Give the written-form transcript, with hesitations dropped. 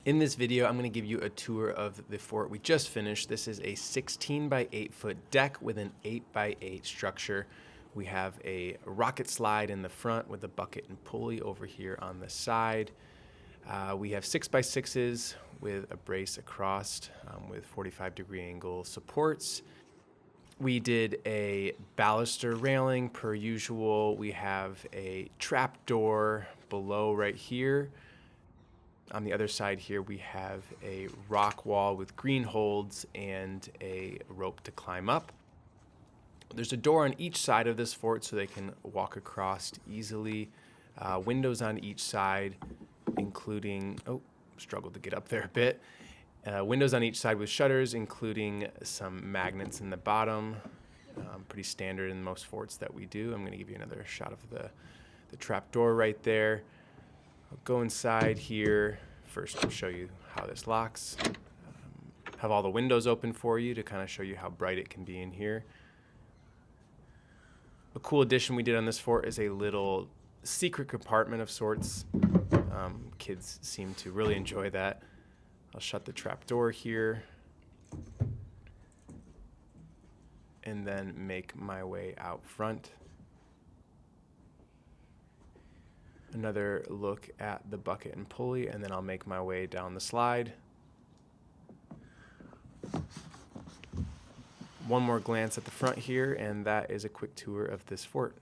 In this video, I'm going to give you a tour of the fort we just finished. This is a 16 by 8 foot deck with an 8 by 8 structure. We have a rocket slide in the front with a bucket and pulley over here on the side. We have 6 by 6s with a brace across with 45-degree angle supports. We did a baluster railing per usual. We have a trap door below right here. On the other side here, we have a rock wall with green holds and a rope to climb up. There's a door on each side of this fort so they can walk across easily. Windows on each side, including, struggled to get up there a bit. Windows on each side with shutters, including some magnets in the bottom. Pretty standard in most forts that we do. I'm going to give you another shot of the trap door right there. I'll go inside here. First, I'll show you how this locks. Have all the windows open for you to kind of show you how bright it can be in here. A cool addition we did on this fort is a little secret compartment of sorts. Kids seem to really enjoy that. I'll shut the trap door here and then make my way out front. Another look at the bucket and pulley, and then I'll make my way down the slide. One more glance at the front here, and that is a quick tour of this fort.